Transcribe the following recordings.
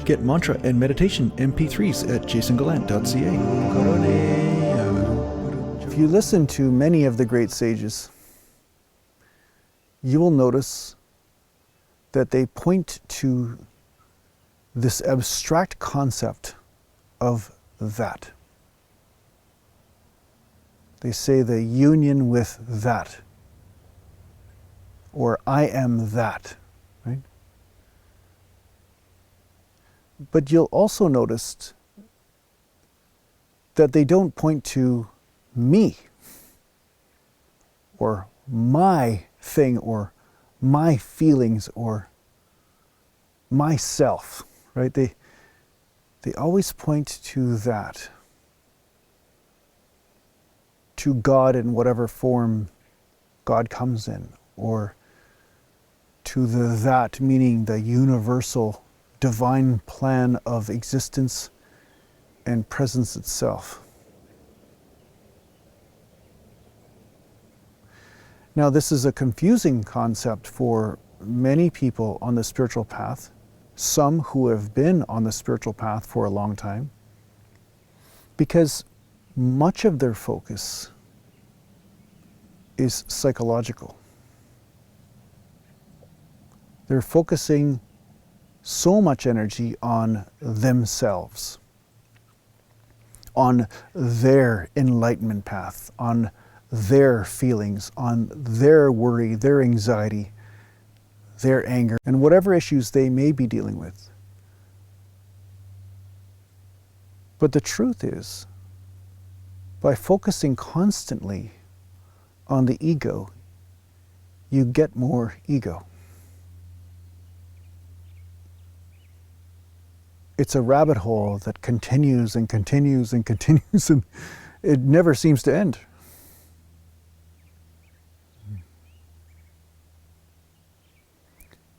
Get mantra and meditation MP3s at JasonGallant.ca. If you listen to many of the great sages, you will notice that they point to this abstract concept of that. They say the union with that, or I am that, right? But you'll also notice that they don't point to me, or my thing, or my feelings, or myself, right? They always point to that, to God in whatever form God comes in, or to the that, meaning the universal divine plan of existence and presence itself. Now, this is a confusing concept for many people on the spiritual path, some who have been on the spiritual path for a long time, because much of their focus is psychological. They're focusing so much energy on themselves, on their enlightenment path, on their feelings, on their worry, their anxiety, their anger, and whatever issues they may be dealing with. But the truth is, by focusing constantly on the ego, you get more ego. It's a rabbit hole that continues and continues and continues, and it never seems to end.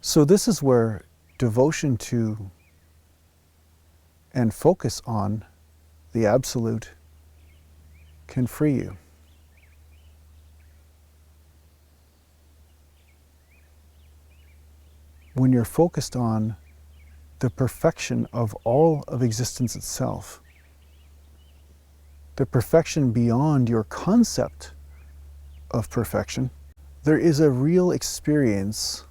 So this is where devotion to and focus on the Absolute can free you. When you're focused on the perfection of all of existence itself, the perfection beyond your concept of perfection, there is a real experience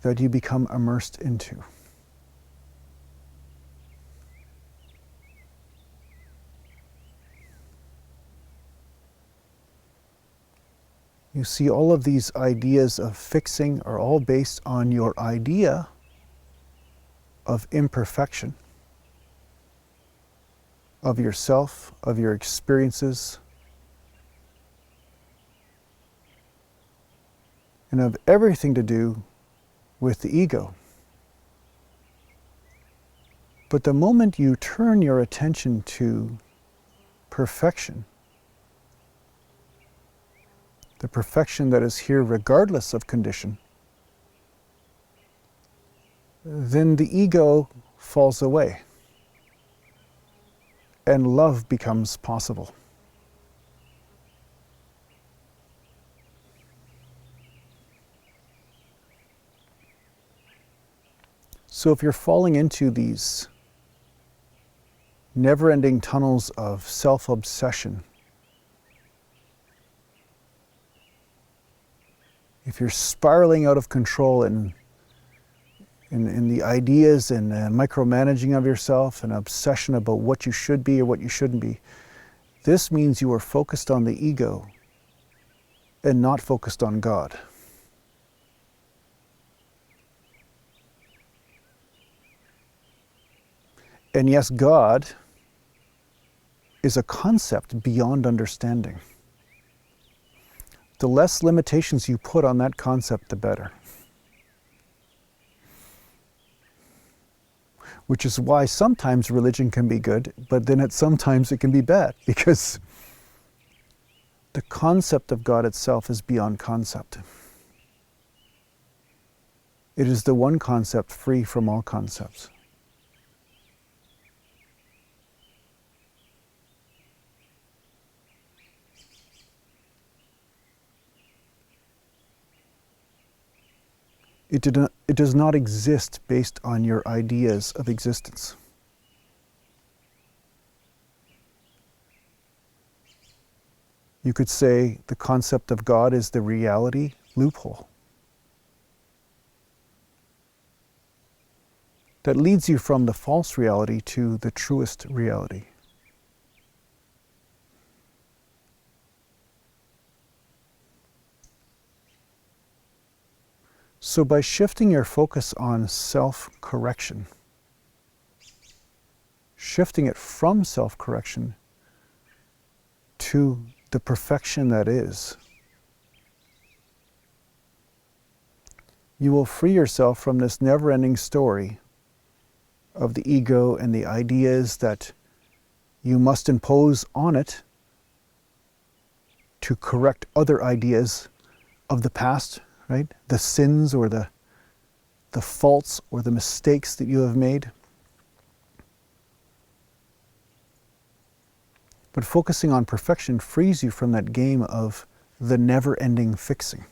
that you become immersed into. You see, all of these ideas of fixing are all based on your idea of imperfection, of yourself, of your experiences, and of everything to do with the ego. But the moment you turn your attention to perfection, the perfection that is here regardless of condition, then the ego falls away and love becomes possible. So if you're falling into these never-ending tunnels of self-obsession, if you're spiraling out of control in the ideas and micromanaging of yourself and obsession about what you should be or what you shouldn't be, this means you are focused on the ego and not focused on God. And yes, God is a concept beyond understanding. The less limitations you put on that concept, the better. Which is why sometimes religion can be good, but then sometimes it can be bad, because the concept of God itself is beyond concept. It is the one concept free from all concepts. It does not exist based on your ideas of existence. You could say the concept of God is the reality loophole that leads you from the false reality to the truest reality. So by shifting your focus on self-correction, shifting it from self-correction to the perfection that is, you will free yourself from this never-ending story of the ego and the ideas that you must impose on it to correct other ideas of the past, right? The sins or the faults or the mistakes that you have made. But focusing on perfection frees you from that game of the never-ending fixing.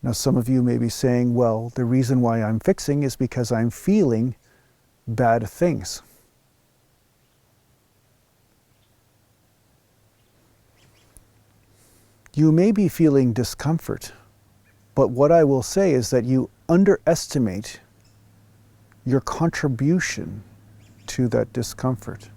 Now, some of you may be saying, well, the reason why I'm fixing is because I'm feeling bad things. You may be feeling discomfort, but what I will say is that you underestimate your contribution to that discomfort.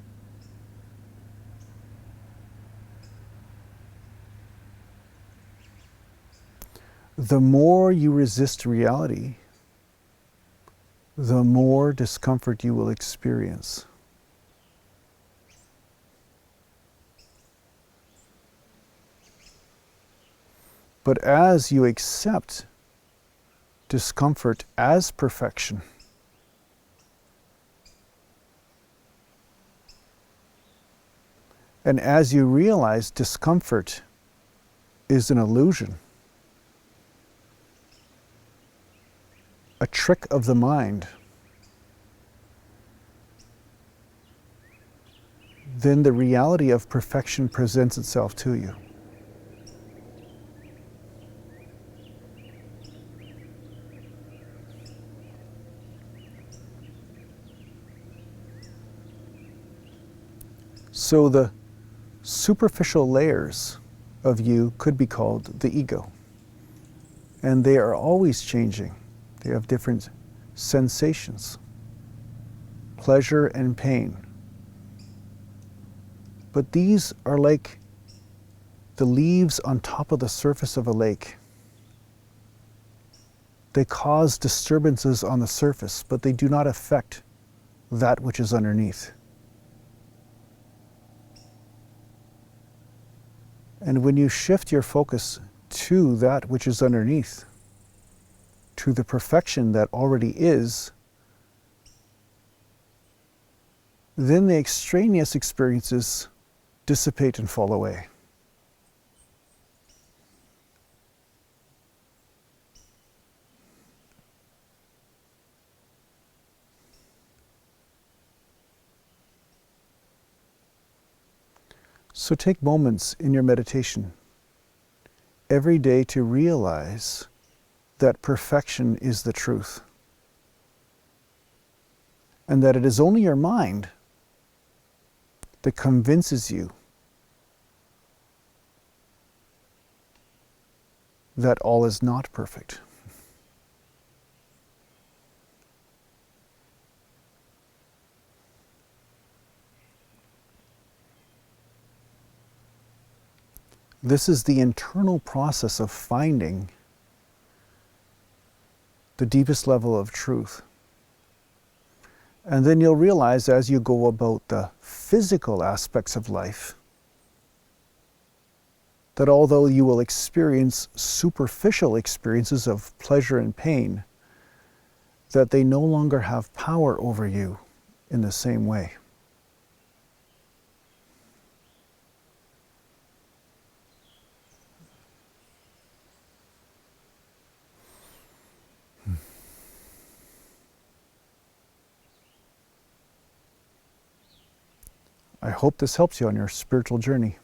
The more you resist reality, the more discomfort you will experience. But as you accept discomfort as perfection, and as you realize discomfort is an illusion, a trick of the mind, then the reality of perfection presents itself to you. So the superficial layers of you could be called the ego. And they are always changing. They have different sensations, pleasure and pain. But these are like the leaves on top of the surface of a lake. They cause disturbances on the surface, but they do not affect that which is underneath. And when you shift your focus to that which is underneath, to the perfection that already is, then the extraneous experiences dissipate and fall away. So take moments in your meditation every day to realize that perfection is the truth, and that it is only your mind that convinces you that all is not perfect. This is the internal process of finding the deepest level of truth. And then you'll realize as you go about the physical aspects of life that although you will experience superficial experiences of pleasure and pain, that they no longer have power over you in the same way. I hope this helps you on your spiritual journey.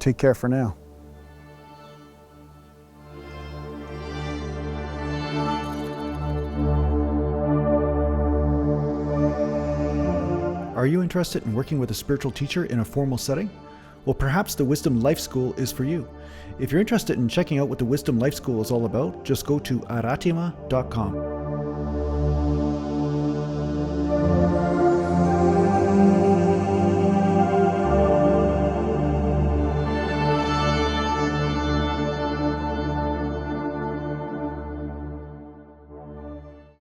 Take care for now. Are you interested in working with a spiritual teacher in a formal setting? Well, perhaps the Wisdom Life School is for you. If you're interested in checking out what the Wisdom Life School is all about, just go to aratima.com.